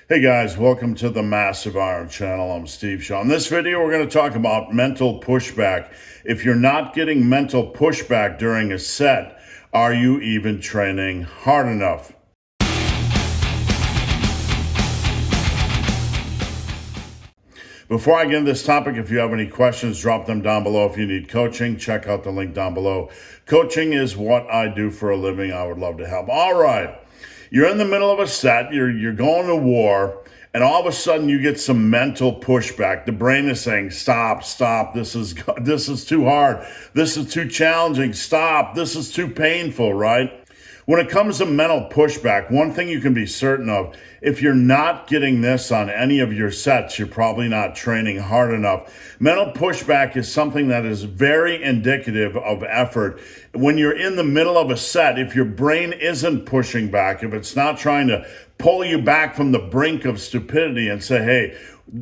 Hey guys, welcome to the Massive Iron Channel. I'm Steve Shaw. In this video, we're going to talk about mental pushback. If you're not getting mental pushback during a set, are you even training hard enough? Before I get into this topic, if you have any questions, drop them down below. If you need coaching, check out the link down below. Coaching is what I do for a living. I would love to help. All right. You're in the middle of a set, you're going to war, and all of a sudden you get some mental pushback. The brain is saying, stop, this is too hard. This is too challenging. Stop. This is too painful, right? When it comes to mental pushback, one thing you can be certain of, if you're not getting this on any of your sets, you're probably not training hard enough. Mental pushback is something that is very indicative of effort. When you're in the middle of a set, if your brain isn't pushing back, if it's not trying to pull you back from the brink of stupidity and say, hey,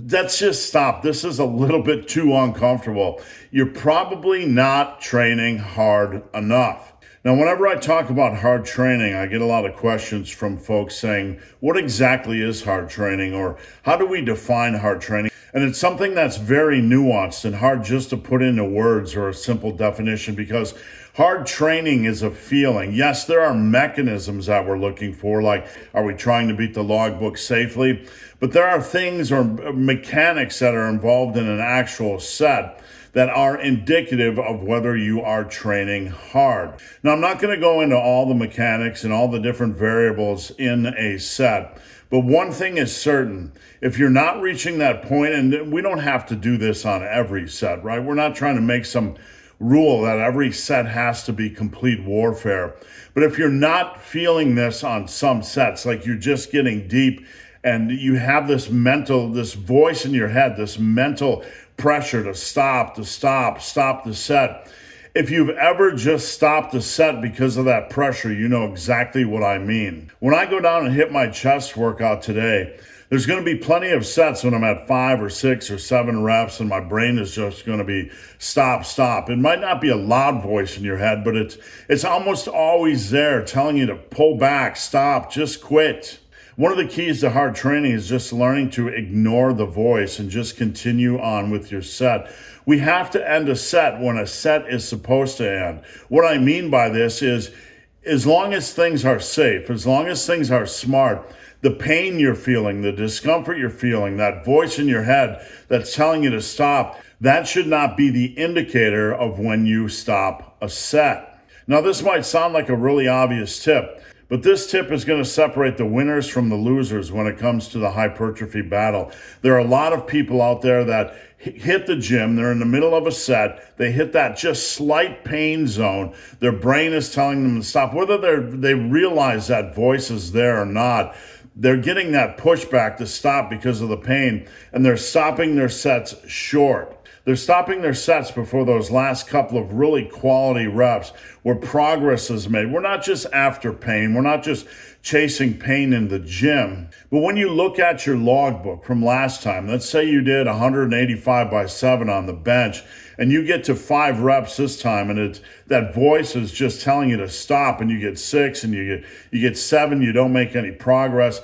let's just stop. This is a little bit too uncomfortable. You're probably not training hard enough. Now, whenever I talk about hard training, I get a lot of questions from folks saying, what exactly is hard training, or how do we define hard training? And it's something that's very nuanced and hard just to put into words or a simple definition, because hard training is a feeling. Yes, there are mechanisms that we're looking for, like are we trying to beat the logbook safely? But there are things or mechanics that are involved in an actual set that are indicative of whether you are training hard. Now, I'm not going to go into all the mechanics and all the different variables in a set, but one thing is certain. If you're not reaching that point, and we don't have to do this on every set, right? We're not trying to make some rule that every set has to be complete warfare. But if you're not feeling this on some sets, like you're just getting deep and you have this voice in your head, this mental pressure to stop the set. If you've ever just stopped the set because of that pressure, you know exactly what I mean. When I go down and hit my chest workout today, there's going to be plenty of sets when I'm at 5 or 6 or 7 reps and my brain is just going to be stop. It might not be a loud voice in your head, but it's almost always there telling you to pull back, stop, just quit. One of the keys to hard training is just learning to ignore the voice and just continue on with your set. We have to end a set when a set is supposed to end. What I mean by this is, as long as things are safe, as long as things are smart, the pain you're feeling, the discomfort you're feeling, that voice in your head that's telling you to stop, that should not be the indicator of when you stop a set. Now, this might sound like a really obvious tip, but this tip is going to separate the winners from the losers when it comes to the hypertrophy battle. There are a lot of people out there that hit the gym, they're in the middle of a set, they hit that just slight pain zone, their brain is telling them to stop. Whether they realize that voice is there or not, they're getting that pushback to stop because of the pain, and they're stopping their sets short. They're stopping their sets before those last couple of really quality reps where progress is made. We're not just after pain. We're not just chasing pain in the gym. But when you look at your logbook from last time, let's say you did 185 by 7 on the bench, and you get to 5 reps this time, and that voice is just telling you to stop, and you get 6, and you get 7, you don't make any progress.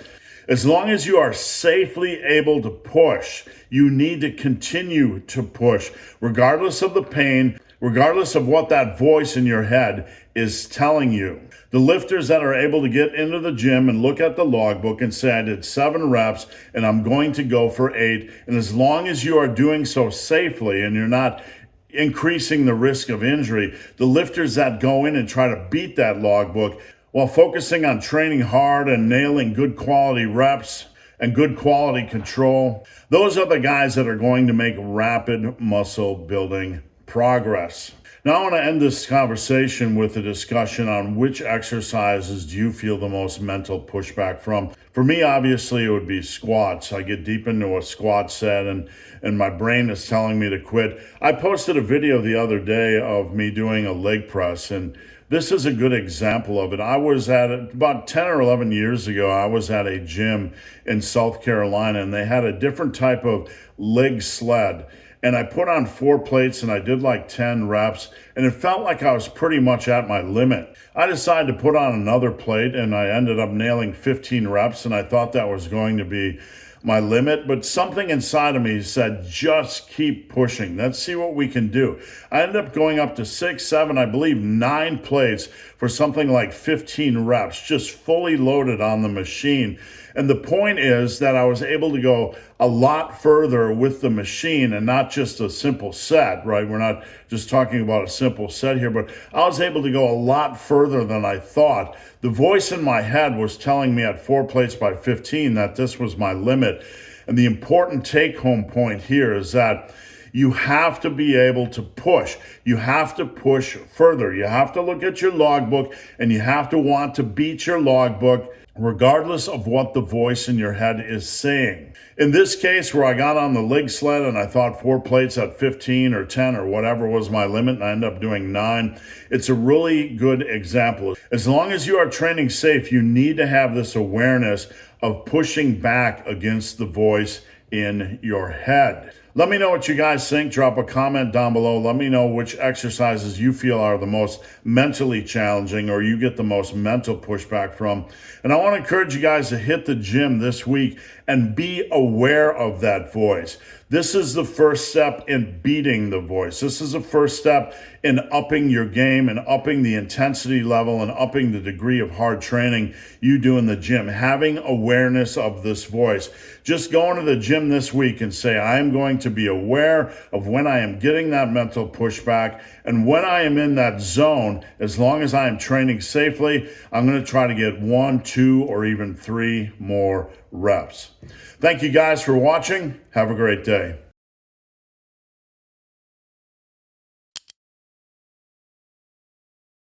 As long as you are safely able to push, you need to continue to push, regardless of the pain, regardless of what that voice in your head is telling you. The lifters that are able to get into the gym and look at the logbook and say, I did 7 reps and I'm going to go for 8. And as long as you are doing so safely and you're not increasing the risk of injury, the lifters that go in and try to beat that logbook while focusing on training hard and nailing good quality reps and good quality control, those are the guys that are going to make rapid muscle building progress. Now, I want to end this conversation with a discussion on which exercises do you feel the most mental pushback from. For me, obviously, it would be squats. I get deep into a squat set and my brain is telling me to quit. I posted a video the other day of me doing a leg press, and this is a good example of it. I was about 10 or 11 years ago, I was at a gym in South Carolina, and they had a different type of leg sled. and I put on 4 plates and I did like 10 reps, and it felt like I was pretty much at my limit. I decided to put on another plate and I ended up nailing 15 reps, and I thought that was going to be my limit, but something inside of me said, just keep pushing. Let's see what we can do. I ended up going up to 6, 7, I believe 9 plates for something like 15 reps, just fully loaded on the machine. And the point is that I was able to go a lot further with the machine and not just a simple set, right? We're not just talking about a simple set here, but I was able to go a lot further than I thought. The voice in my head was telling me at 4 plates by 15 that this was my limit. And the important take-home point here is that you have to be able to push. You have to push further. You have to look at your logbook and you have to want to beat your logbook regardless of what the voice in your head is saying. In this case, where I got on the leg sled and I thought 4 plates at 15 or 10 or whatever was my limit, and I ended up doing 9, it's a really good example. As long as you are training safe, you need to have this awareness of pushing back against the voice in your head. Let me know what you guys think. Drop a comment down below. Let me know which exercises you feel are the most mentally challenging or you get the most mental pushback from. And I want to encourage you guys to hit the gym this week and be aware of that voice. This is the first step in beating the voice. This is the first step in upping your game and upping the intensity level and upping the degree of hard training you do in the gym. Having awareness of this voice. Just go into the gym this week and say, I am going to be aware of when I am getting that mental pushback, and when I am in that zone, as long as I am training safely, I'm going to try to get 1, 2, or even 3 more reps. Thank you guys for watching. Have a great day.